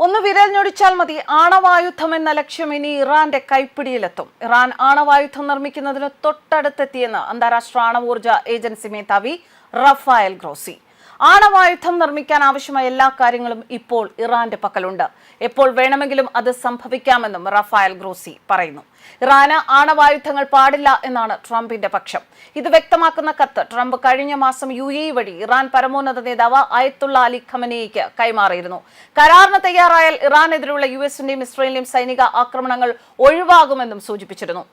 ഒന്ന് വിരൽ മതി ആണവായുധം എന്ന ലക്ഷ്യം ഇനി ഇറാന്റെ കൈപ്പിടിയിലെത്തും. ഇറാൻ ആണവായുധം നിർമ്മിക്കുന്നതിന് തൊട്ടടുത്തെത്തിയെന്ന് അന്താരാഷ്ട്ര ആണവോർജ ഏജൻസി മേധാവി റഫായൽ ഗ്രോസി. ആണവായുധം നിർമ്മിക്കാൻ ആവശ്യമായ എല്ലാ കാര്യങ്ങളും ഇപ്പോൾ ഇറാന്റെ പക്കലുണ്ട്. എപ്പോൾ വേണമെങ്കിലും അത് സംഭവിക്കാമെന്നും റഫായൽ ഗ്രോസി പറയുന്നു. ഇറാന് ആണവായുധങ്ങൾ പാടില്ല എന്നാണ് ട്രംപിന്റെ പക്ഷം. ഇത് വ്യക്തമാക്കുന്ന കത്ത് ട്രംപ് കഴിഞ്ഞ മാസം UAE വഴി ഇറാൻ പരമോന്നത നേതാവ് അയത്തുള്ള അലി ഖമനേയിക്ക് കൈമാറിയിരുന്നു. കരാറിന് തയ്യാറായാൽ ഇറാനെതിരെയുള്ള US-ന്റെയും ഇസ്രയേലിന്റെയും സൈനിക ആക്രമണങ്ങൾ ഒഴിവാകുമെന്നും സൂചിപ്പിച്ചിരുന്നു.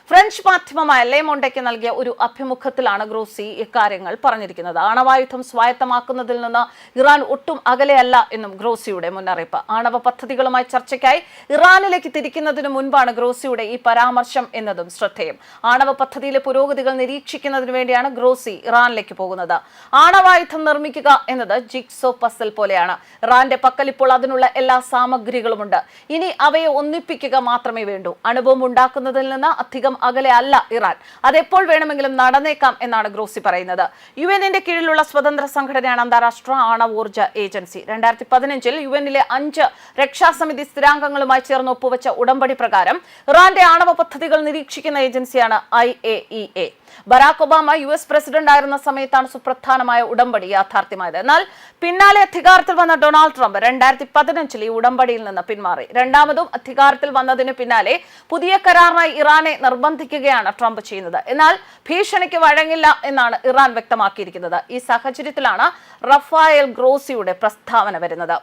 ഫ്രഞ്ച് മാധ്യമമായ ലെ മൊണ്ടയ്ക്ക് നൽകിയ ഒരു അഭിമുഖത്തിലാണ് ഗ്രോസി ഇക്കാര്യങ്ങൾ പറഞ്ഞിരിക്കുന്നത്. ആണവായുധം സ്വായത്തമാക്കുന്നതിൽ നിന്ന് ഇറാൻ ഒട്ടും അകലെയല്ല എന്നും ഗ്രോസിയുടെ മുന്നറിയിപ്പ്. ആണവ പദ്ധതികളുമായി ചർച്ചയ്ക്കായി ഇറാനിലേക്ക് തിരിക്കുന്നതിന് മുൻപാണ് ഗ്രോസിയുടെ ഈ പരാമർശം എന്നതും ശ്രദ്ധേയം. ആണവ പദ്ധതിയിലെ പുരോഗതികൾ നിരീക്ഷിക്കുന്നതിന് വേണ്ടിയാണ് ഗ്രോസി ഇറാനിലേക്ക് പോകുന്നത്. ആണവായുധം നിർമ്മിക്കുക എന്നത് ജിഗ്സോ പസിൽ പോലെയാണ്. ഇറാന്റെ പക്കൽ ഇപ്പോൾ അതിനുള്ള എല്ലാ സാമഗ്രികളുമുണ്ട്. ഇനി അവയെ ഒന്നിപ്പിക്കുക മാത്രമേ വേണ്ടൂ. അണുബോംബ് ഉണ്ടാക്കുന്നതിൽ നിന്ന് അധികം അകലെ അല്ല ഇറാൻ. അതെപ്പോൾ വേണമെങ്കിലും നടന്നേക്കാം എന്നാണ് ഗ്രോസി പറയുന്നത്. UN-ന്റെ കീഴിലുള്ള സ്വതന്ത്ര സംഘടനയാണ് അന്താരാഷ്ട്ര ആണവോർജ ഏജൻസി. 2015-ൽ UN-ലെ 5 രക്ഷാസമിതി സ്ഥിരാംഗങ്ങളുമായി ചേർന്ന് ഒപ്പുവെച്ച ഉടമ്പടി പ്രകാരം ഇറാന്റെ ആണവ പദ്ധതികൾ നിരീക്ഷിക്കുന്ന ഏജൻസിയാണ് IAEA. Barack Obama US president ആയിരുന്ന സമയത്താണ് സുപ്രധാനമായ ഉടമ്പടി യാഥാർത്ഥ്യമായത്. എന്നാൽ പിന്നാലെ അധികാരത്തിൽ വന്ന ഡൊണാൾഡ് ട്രംപ് 2015-ൽ ഈ ഉടമ്പടിയിൽ നിന്ന് പിന്മാറി. രണ്ടാമതും അധികാരത്തിൽ വന്നതിന് പിന്നാലെ പുതിയ കരാറിനായി ഇറാനെ നിർബന്ധിക്കുകയാണ് ട്രംപ് ചെയ്യുന്നത്. എന്നാൽ ഭീഷണിക്ക് വഴങ്ങില്ല എന്നാണ് ഇറാൻ വ്യക്തമാക്കിയിരിക്കുന്നത്. ഈ സാഹചര്യത്തിലാണ് റഫായൽ ഗ്രോസിയുടെ പ്രസ്താവന വരുന്നത്.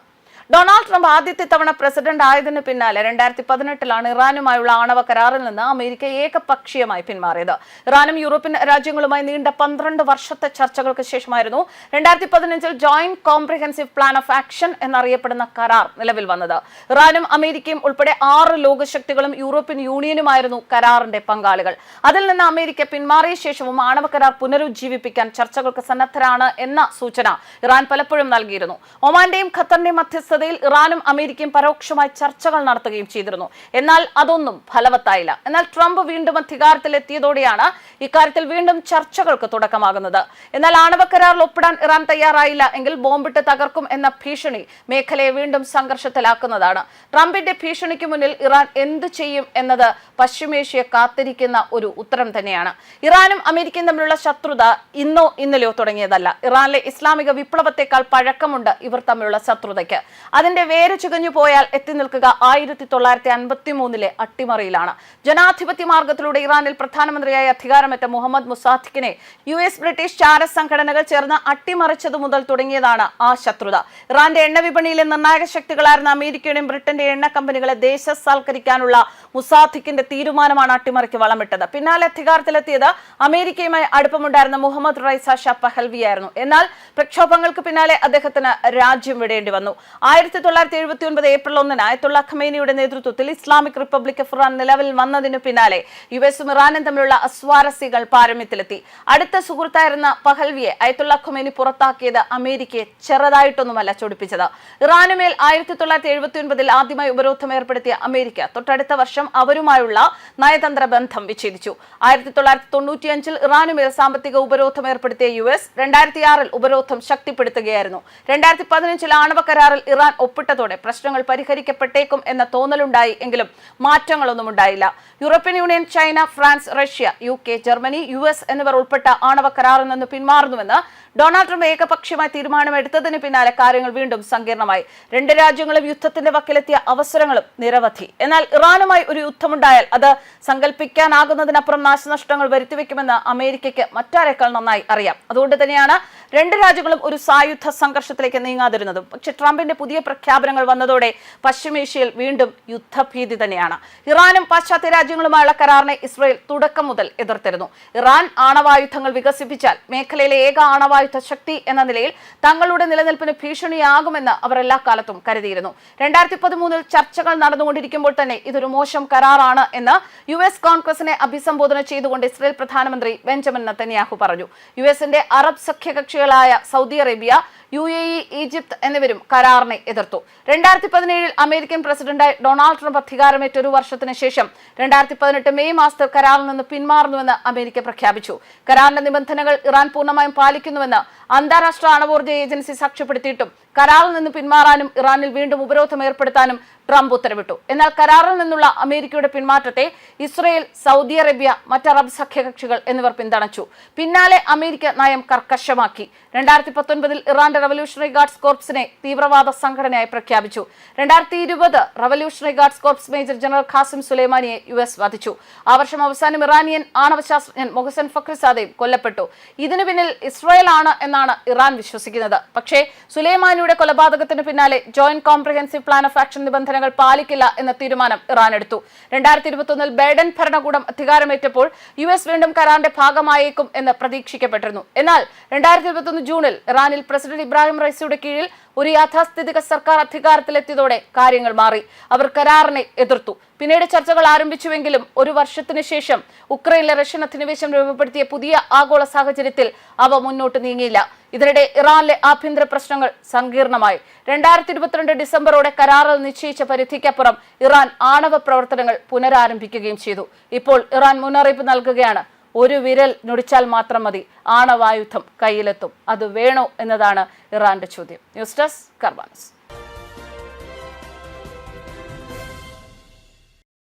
ഡൊണാൾഡ് ട്രംപ് ആദ്യത്തെ തവണ പ്രസിഡന്റ് ആയതിനു പിന്നാലെ 2018-ലാണ് ഇറാനുമായുള്ള ആണവ കരാറിൽ നിന്ന് അമേരിക്ക ഏകപക്ഷീയമായി പിന്മാറിയത്. ഇറാനും യൂറോപ്യൻ രാജ്യങ്ങളുമായി നീണ്ട 12 വർഷത്തെ ചർച്ചകൾക്ക് ശേഷമായിരുന്നു 2015-ൽ Joint Comprehensive Plan of Action എന്നറിയപ്പെടുന്ന കരാർ നിലവിൽ വന്നത്. ഇറാനും അമേരിക്കയും ഉൾപ്പെടെ 6 ലോകശക്തികളും യൂറോപ്യൻ യൂണിയനുമായിരുന്നു കരാറിന്റെ പങ്കാളികൾ. അതിൽ നിന്ന് അമേരിക്ക പിന്മാറിയ ശേഷവും ആണവ കരാർ പുനരുജ്ജീവിപ്പിക്കാൻ ചർച്ചകൾക്ക് സന്നദ്ധരാണ് എന്ന സൂചന ഇറാൻ പലപ്പോഴും നൽകിയിരുന്നു. ഒമാന്റെയും ഖത്തറിന്റെയും മധ്യസ്ഥ ഇറാനും അമേരിക്കയും പരോക്ഷമായി ചർച്ചകൾ നടത്തുകയും ചെയ്തിരുന്നു. എന്നാൽ അതൊന്നും ഫലവത്തായില്ല. എന്നാൽ ട്രംപ് വീണ്ടും അധികാരത്തിലെത്തിയതോടെയാണ് ഇക്കാര്യത്തിൽ വീണ്ടും ചർച്ചകൾക്ക് തുടക്കമാകുന്നത്. എന്നാൽ ആണവ കരാറിൽ ഒപ്പിടാൻ ഇറാൻ തയ്യാറായില്ല എങ്കിൽ ബോംബിട്ട് തകർക്കും എന്ന ഭീഷണി മേഖലയെ വീണ്ടും സംഘർഷത്തിലാക്കുന്നതാണ്. ട്രംപിന്റെ ഭീഷണിക്ക് മുന്നിൽ ഇറാൻ എന്ത് ചെയ്യും എന്നത് പശ്ചിമേഷ്യയെ കാത്തിരിക്കുന്ന ഒരു ഉത്തരം തന്നെയാണ്. ഇറാനും അമേരിക്കയും തമ്മിലുള്ള ശത്രുത ഇന്നോ ഇന്നലെയോ തുടങ്ങിയതല്ല. ഇറാനിലെ ഇസ്ലാമിക വിപ്ലവത്തെക്കാൾ പഴക്കമുണ്ട് ഇവർ തമ്മിലുള്ള ശത്രുതയ്ക്ക്. അതിന്റെ വേര് ചുകഞ്ഞു പോയാൽ എത്തി നിൽക്കുക 1953-ലെ അട്ടിമറിയിലാണ്. ജനാധിപത്യ മാർഗത്തിലൂടെ ഇറാനിൽ പ്രധാനമന്ത്രിയായി അധികാരമേറ്റ മുഹമ്മദ് മുസാദിഖിനെ US ബ്രിട്ടീഷ് ചാര സംഘടനകൾ ചേർന്ന് അട്ടിമറിച്ചതു മുതൽ തുടങ്ങിയതാണ് ആ ശത്രുത. ഇറാന്റെ എണ്ണ വിപണിയിലെ നിർണായക ശക്തികളായിരുന്ന അമേരിക്കയുടെയും ബ്രിട്ടന്റെ എണ്ണ കമ്പനികളെ ദേശസാൽക്കരിക്കാനുള്ള മുസാദിഖിന്റെ തീരുമാനമാണ് അട്ടിമറിക്ക് വളമിട്ടത്. പിന്നാലെ അധികാരത്തിലെത്തിയത് അമേരിക്കയുമായി അടുപ്പമുണ്ടായിരുന്ന മുഹമ്മദ് റൈസ ഷാ പഹൽവിയായിരുന്നു. എന്നാൽ പ്രക്ഷോഭങ്ങൾക്ക് പിന്നാലെ അദ്ദേഹത്തിന് രാജ്യം വിടേണ്ടി വന്നു. 1979 ഏപ്രിൽ 1-ന് അയത്തുള്ള ഖമേനിയുടെ നേതൃത്വത്തിൽ ഇസ്ലാമിക് റിപ്പബ്ലിക് ഓഫ് ഇറാൻ നിലവിൽ വന്നതിനു പിന്നാലെ US-ഉം ഇറാനും തമ്മിലുള്ള അസ്വാരസ്യങ്ങൾ പാരമ്യത്തിലെത്തി. അടുത്ത സുഹൃത്തായിരുന്ന പഹൽവിയെ അയത്തുള്ള ഖമേനി പുറത്താക്കിയത് അമേരിക്കയെ ചെറുതായിട്ടൊന്നുമല്ല ചൊടിപ്പിച്ചത്. ഇറാനുമേൽ 1979-ൽ ആദ്യമായി ഉപരോധം ഏർപ്പെടുത്തിയ അമേരിക്ക തൊട്ടടുത്ത വർഷം അവരുമായുള്ള നയതന്ത്ര ബന്ധം വിച്ഛേദിച്ചു. 1995-ൽ ഇറാനുമേൽ സാമ്പത്തിക ഉപരോധം ഏർപ്പെടുത്തിയ US 2006-ൽ ഉപരോധം ശക്തിപ്പെടുത്തുകയായിരുന്നു. 2015-ൽ ആണവ കരാറിൽ ഇറാൻ ഒപ്പിട്ടതോടെ പ്രശ്നങ്ങൾ പരിഹരിക്കപ്പെട്ടേക്കും എന്ന തോന്നലുണ്ടായി. എങ്കിലും മാറ്റങ്ങളൊന്നും ഉണ്ടായില്ല. European union, China, France, Russia, UK, Germany, US എന്നിവർ ഉൾപ്പെട്ട ആണവ കരാറിൽ നിന്ന് പിന്മാറുന്നുവെന്ന് ഡൊണാൾഡ് ട്രംപ് ഏകപക്ഷീയമായി തീരുമാനമെടുത്തതിന് പിന്നാലെ കാര്യങ്ങൾ വീണ്ടും സങ്കീർണമായി. 2 രാജ്യങ്ങളും യുദ്ധത്തിന്റെ വക്കിലെത്തിയ അവസരങ്ങളും നിരവധി. എന്നാൽ ഇറാനുമായി ഒരു യുദ്ധമുണ്ടായാൽ അത് സങ്കല്പിക്കാനാകുന്നതിനപ്പുറം നാശനഷ്ടങ്ങൾ വരുത്തിവെക്കുമെന്ന് അമേരിക്കയ്ക്ക് മറ്റാരേക്കാൾ നന്നായി അറിയാം. അതുകൊണ്ട് തന്നെയാണ് 2 രാജ്യങ്ങളും ഒരു സായുധ സംഘർഷത്തിലേക്ക് നീങ്ങാതിരുന്നതും. പക്ഷേ ട്രംപിന്റെ പുതിയ പ്രഖ്യാപനങ്ങൾ വന്നതോടെ പശ്ചിമേഷ്യയിൽ വീണ്ടും യുദ്ധഭീതി തന്നെയാണ്. ഇറാനും പാശ്ചാത്യ രാജ്യങ്ങളുമായുള്ള കരാറിനെ ഇസ്രയേൽ തുടക്കം മുതൽ എതിർത്തിരുന്നു. ഇറാൻ ആണവായുധങ്ങൾ വികസിപ്പിച്ചാൽ മേഖലയിലെ ഏക ആണവായുധ ശക്തി എന്ന നിലയിൽ തങ്ങളുടെ നിലനിൽപ്പിന് ഭീഷണിയാകുമെന്ന് അവർ എല്ലാ കാലത്തും കരുതിയിരുന്നു. 2013-ൽ ചർച്ചകൾ നടന്നുകൊണ്ടിരിക്കുമ്പോൾ തന്നെ ഇതൊരു മോശം കരാറാണ് എന്ന് US കോൺഗ്രസിനെ അഭിസംബോധന ചെയ്തുകൊണ്ട് ഇസ്രയേൽ പ്രധാനമന്ത്രി ബെഞ്ചമിൻ നെതന്യാഹു പറഞ്ഞു. US-ന്റെ അറബ് സഖ്യകക്ഷികളായ സൗദി അറേബ്യ, UAE, ഈജിപ്ത് എന്നിവരും കരാറിനെ എതിർത്തു. 2017-ൽ അമേരിക്കൻ പ്രസിഡന്റായി ഡൊണാൾഡ് ട്രംപ് അധികാരമേറ്റ ഒരു വർഷത്തിന് ശേഷം 2018 മെയ് മാസത്തിൽ കരാറിൽ നിന്ന് പിന്മാറുന്നുവെന്ന് അമേരിക്ക പ്രഖ്യാപിച്ചു. കരാറിന്റെ നിബന്ധനകൾ ഇറാൻ പൂർണ്ണമായും പാലിക്കുന്നുവെന്ന് അന്താരാഷ്ട്ര ആണവോർജ ഏജൻസി സാക്ഷ്യപ്പെടുത്തിയിട്ടും കരാറിൽ നിന്ന് പിന്മാറാനും ഇറാനിൽ വീണ്ടും ഉപരോധം ഏർപ്പെടുത്താനും ട്രംപ് ഉത്തരവിട്ടു. എന്നാൽ കരാറിൽ നിന്നുള്ള അമേരിക്കയുടെ പിന്മാറ്റത്തെ ഇസ്രയേൽ, സൗദി അറേബ്യ, മറ്റ് അറബ് സഖ്യകക്ഷികൾ എന്നിവർ പിന്തുണച്ചു. പിന്നാലെ അമേരിക്ക നയം കർക്കശമാക്കി. 2019 ഇറാന്റെ റവല്യൂഷണറി ഗാർഡ്സ് കോർപ്സിനെ തീവ്രവാദ സംഘടനയായി പ്രഖ്യാപിച്ചു. 2020 Revolutionary Guards Corps major general Qasem സുലൈമാനിയെ US വധിച്ചു. ആ വർഷം അവസാനം ഇറാനിയൻ ആണവ ശാസ്ത്രജ്ഞൻ മൊഹസൻ ഫക്രിസാദയും കൊല്ലപ്പെട്ടു. ഇതിനു പിന്നിൽ ഇസ്രായേൽ ആണ് എന്നാണ് ഇറാൻ വിശ്വസിക്കുന്നത്. പക്ഷേ സുലൈമാനിയുടെ കൊലപാതകത്തിന് പിന്നാലെ joint Comprehensive Plan of action നിബന്ധനകൾ പാലിക്കില്ല എന്ന തീരുമാനം ഇറാൻ എടുത്തു. 2021 ബൈഡൻ ഭരണകൂടം അധികാരമേറ്റപ്പോൾ US വീണ്ടും കരാറിന്റെ ഭാഗമായേക്കും എന്ന് പ്രതീക്ഷിക്കപ്പെട്ടിരുന്നു. എന്നാൽ 2021 ജൂണിൽ ഇറാനിൽ പ്രസിഡന്റ് ഇബ്രാഹിം റൈസിയുടെ കീഴിൽ ഒരു യാഥാസ്ഥിതിക സർക്കാർ അധികാരത്തിലെത്തിയതോടെ കാര്യങ്ങൾ മാറി. അവർ കരാറിനെ എതിർത്തു. പിന്നീട് ചർച്ചകൾ ആരംഭിച്ചുവെങ്കിലും ഒരു വർഷത്തിനു ശേഷം ഉക്രൈനിലെ റഷ്യൻ അധിനിവേശം രൂപപ്പെടുത്തിയ പുതിയ ആഗോള സാഹചര്യത്തിൽ അവ മുന്നോട്ട് നീങ്ങിയില്ല. ഇതിനിടെ ഇറാനിലെ ആഭ്യന്തര പ്രശ്നങ്ങൾ സങ്കീർണമായി. 2022 ഡിസംബറോടെ കരാറിൽ നിശ്ചയിച്ച പരിധിക്കപ്പുറം ഇറാൻ ആണവ പ്രവർത്തനങ്ങൾ പുനരാരംഭിക്കുകയും ചെയ്തു. ഇപ്പോൾ ഇറാൻ മുന്നറിയിപ്പ് നൽകുകയാണ്, ഒരു വിരൽ ഞൊടിച്ചാൽ മാത്രം മതി, ആണവായുധം കയ്യിലെത്തും. അത് വേണോ എന്നതാണ് ഇറാന്റെ ചോദ്യം. News desk കർബാനസ്.